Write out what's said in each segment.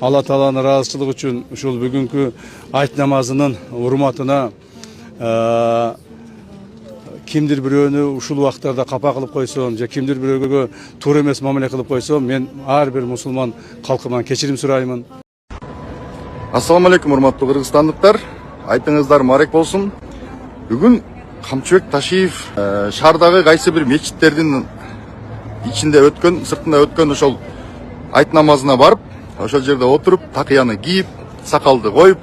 Алла Тааланын ыраазычылыгы үчүн ушул бүгүнкү айт намазынын урматына kimdir bирөөнү ушул убактарда капа кылып койсом же kimdir бирөөгө туура эмес мамиле кылып койсом, мен ар бир мусулман калкыман кечирим сураймын. Ассаламу алейкум, урматтуу кыргызстандыктар. Айтыңыздар марек болсун. Бүгүн Камчыбек Ташиев шаардагы кайсы бир мечиттердин ичинде өткөн, сыртында өткөн ошол айт намазына барып, ошол жерде отуруп, такыяны кийип, сакалды коюп,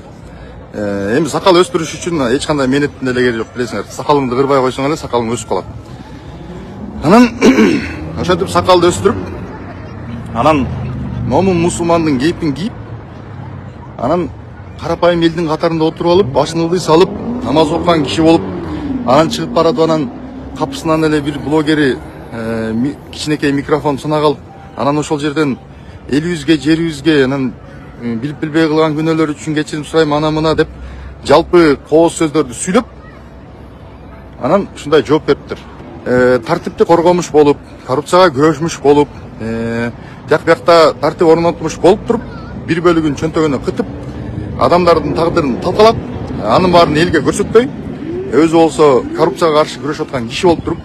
эми сакал өстүрүш үчүн эч кандай менеттин деле кереги жок, билесиңер. Сакалыңды кырбай койсоң эле сакалың өсүп калат. Анан ошентип сакалды өстүрүп, анан момун мусулмандын кейпин кийип, анан карапайым элдин катарында отуруп алып, башын ылдый салып, намаз окуган киши болуп, анан чыгып баратып, анан капысынан эле бир блогери кичинекей микрофон сунак алып, анан ошол жерден элибизге, жерибизге, анан билип билбей кылган күнөөлөр үчүн кечирим сурайм, ана мына деп жалпы кооз сөздөрдү сүйлөп, анан ушундай жооп бериптир. Тартипти коргомуш болуп, коррупцияга күрөшмүш болуп, жак бuyakта тартип орнотмуш болуп туруп, бир бөлүгүн чөнтөгүнө кытып, адамдардын тагдырын талкалап, анын баарын элге көрсөтпөй, өзү болсо коррупцияга каршы күрөшүп аткан киши болуп туруп,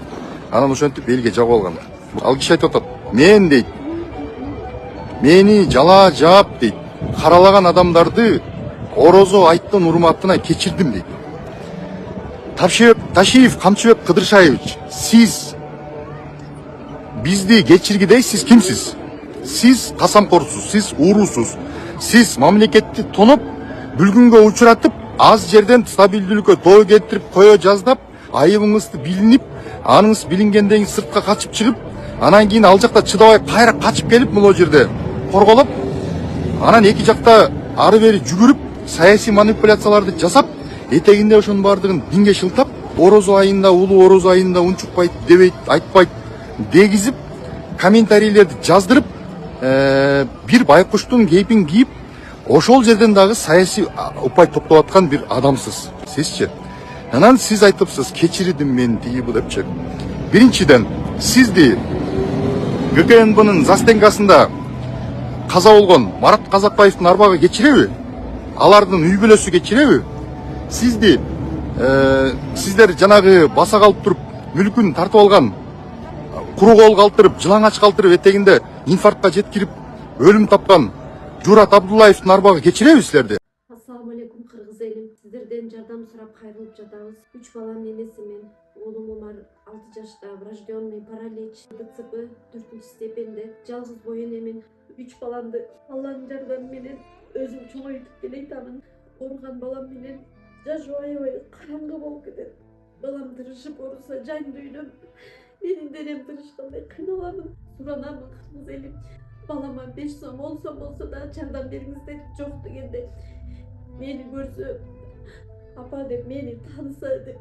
анан ошентип элге жагып алган. Ал киши айтып атат: "Мен дейт, мени жала жаап дейт, каралаган адамдарды орозо айттын урматына кечирдим" дейт. Ташиев Камчыбек Кыдыршаевич, сиз бизди кечиргидей, сиз кимсиз? Сиз касамкорсуз, сиз уурусуз, сиз мамлекетти тоноп, бүлгүнгө учуратып, аз жерден стабилдүүлүккө тоо келтирип, кое жаздап, айыбыңызды билинип, аныңыз билингенден кийин сыртка качып чыгып, анан кийин ал жакта чыдабай кайра качып келип, могу жерде корголоп, анан эки жакта ары бери жүгүрүп, саясий манипуляцияларды жасап, этегинде ошонун баардыгын динге шылтап, орозо айында, улуу орозо айында унчукпайт, дебейт, айтпайт дегизип, комментарийлерди жаздырып, бир байкуштун кейпин кийип, ошол жерден дагы саясий упай топтоп аткан бир адамсыз. Сизчи? Анан сиз айтыпсыз, кечирдим мен тигибу депчи. Биринчиден, сизди ГКНБнын застенкасында каза болгон Марат Казакбаевдин арбагы кечиреби? Алардын үй бүлөсү кечиреби? Сизди сиздер жанагы баса калып туруп, мүлкүн тартып алган, куру кол калтырып, жылаңач калтырып, этегинде инфарктка жеткирип, өлүм тапкан Журат Абдуллаевдин арбагы кечиреби силерди? Ассаламу алейкум кыргыз элим. Сиздерден жардам сурап кайрылып жатабыз. 3 баланын энесимин. Оğlum Umar 6 жашта, врожденный паралич, ДЦП 4 степенде. Жалгыз боюн эмин. 3 баламды Алланын жардамы менен өзүм чоңойтуп келатамын. Ооруган балам менен жашоо аябай караңгы болуп кетет. Балам тырышып ооруса жан дүйнөм, менин денем тырышкандай кыйналамын. Суранамын кыргыз элим. Balama 5 сом, 10 сом болсо да жардам бериңиздер, жок дегенде мени көрсө, апа деп мени тааныса деп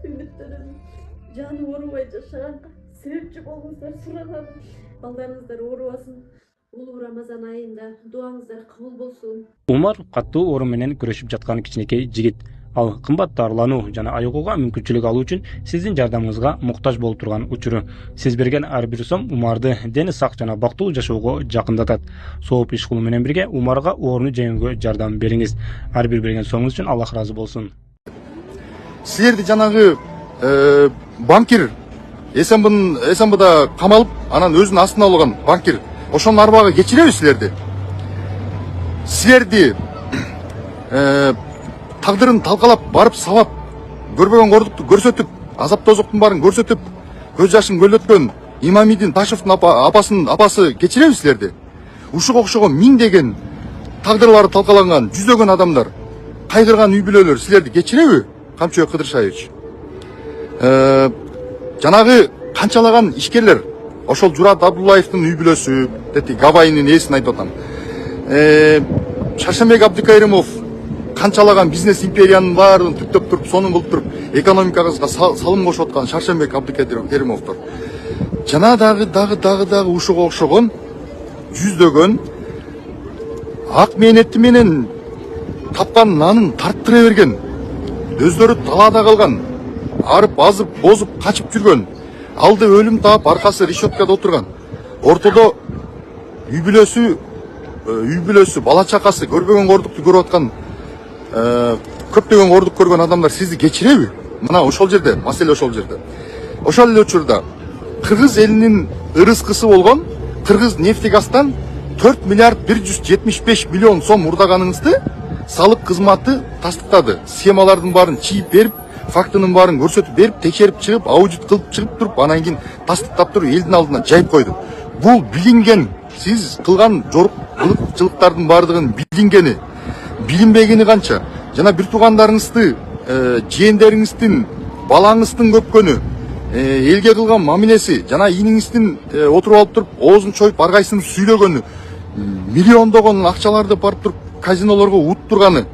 үмүттөнөм. Жаны оорубай жашаганга себепчи болуңуздар суранам. Балдарыңыздар оорубасын. Улуу Рамазан айында дуаңыздар кабыл болсун. Умар каттуу оору менен күрөшүп жаткан кичинекей жигит. Ал кымбат дарылануу жана айыгууга мүмкүнчүлүк алуу үчүн сиздин жардамыңызга муктаж болуп турган учуру. Сиз берген ар бир сом Умарды дени сак жана бактылуу жашоого жакындатат. Сооп иш кылуу менен бирге Умарга ооруну жеңүүгө жардам бериңиз. Ар бир берген сомуңуз үчүн Аллах ыраазы болсун. Силерди жанагы банкир СМБда камалып, анан өзүнүн астына алган банкир, ошонун арбагы кечиреби силерди? Силерди тагдырын талкалап, барып сабап, көрбөгөн кордукту көрсөтүп, азап тозоктун баарын көрсөтүп, көз жашын көлөткөн Имамидин Ташевдин апасы кечиреби силерди? Ушуга окшогон миңдеген тагдырлары талкаланган жүздөгөн адамдар, кайгырган үй бүлөлөр силерди кечиреби? Камчыбек Кыдыршаевич. Жанагы канчалаган ишкерлер, ошол Журат Абдуллаевдин үй бүлөсү, дети Гавайинин ээсин айтып атам. Шаршенбек Абдыкайрымов канчалаган бизнес империянын баарын түптөп туруп, сонун кылып туруп, экономикабызга салым кошуп аткан Шаршенбек Абдыкайрымовдор. Жана дагы ушуга окшогон жүздөгөн ак мээнети менен тапкан нанын тарттыра берген, өздөрү талаада калган, арып, азып, бозуп, качып жүргөн, алды өлүм таап, аркасы решеткада отурган, ортодо үй бүлөсү үй бүлөсү, бала чакасы көрбөгөн кордукту көрүп аткан көптөгөн кордук көргөн адамдар сизди кечиреби? Мына ошол жерде, маселе ошол жерде. Ошол эле учурда кыргыз элинин ырыскысы болгон кыргыз нефтегаздан 4 миллиард 175 миллион сом урдаганыңызды салык кызматы тастыктады. Схемалардын баарын чийип берип, фактынын баарын көрсөтүп берип, текшерип чыгып, аудит кылып чыгып туруп, анан кийин тастыктап туруп элдин алдына жайып койду. Бул билинген, сиз кылган жорукчулуктардын баардыгын билингени, билинбегени канча? Жана бир туугандарыңызды, жээндериңиздин, балаңыздын көпкөнү, элге кылган мамилеси, жана ийниңиздин отуруп алып туруп, оозун чоюп, ар кайсысын сүйлөгөнү, миллиондогон акчаларды барып туруп казинолорго уттурганы,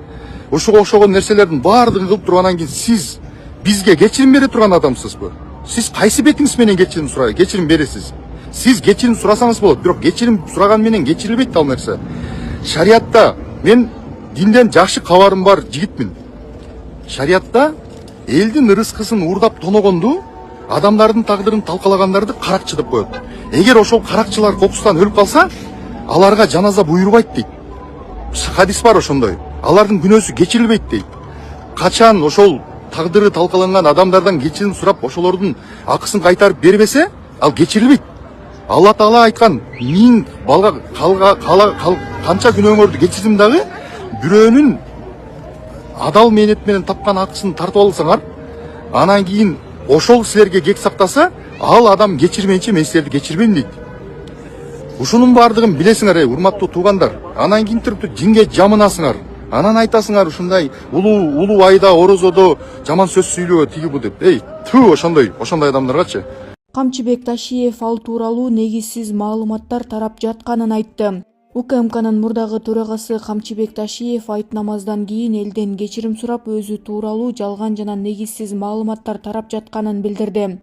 ошого окшогон нерселердин баардыгын кылып туруп, анан кийин сиз бизге кечирим бере турган адамсызбы? Сиз кайсы бетиңиз менен кечирим бересиз? Сиз кечирим сурасаңыз болот, бирок кечирим сураган менен кечирилбейт ал нерсе. Шариатта, мен динден жакшы кабарым бар жигитмин. Шариатта элдин ырыскысын уурдап тоногонду, адамдардын тагдырын талкалагандарды каракчы деп коет. Эгер ошол каракчылар кокустан өлүп калса, аларга жаназа буйрубайт дейт. Хадис бар ошондой. Алардын күнөөсү кечирилбейт дейт. Качан ошол тагдыры талкаланган адамдардан кечирим сурап, ошолордун акысын кайтарып бербесе, ал кечирилбейт. Алла Таала айткан, миң балга канча күнөөңөрдү кечирдим дагы, бирөөнүн адал мээнет менен тапкан акысын тартып алсаңар, анан кийин ошол силерге кек сактаса, ал адам кечирмейинче мен силерди кечирбейм дейт. Ушунун баардыгын билесиңер, урматтуу туугандар. Анан кийин туруп динге жамынасыңар. Анан айтасыңар ушундай улуу айда, орозодо жаман сөз сүйлөө тиги бу деп. Ошондой адамдаргачы. Камчыбек Ташиев ал тууралуу негизсиз маалыматтар тарап жатканын айтты. УКМКнын мурдагы төрагасы Камчыбек Ташиев айт намаздан кийин элден кечирим сурап, өзү тууралуу жалган жана негизсиз маалыматтар тарап жатканын билдирди.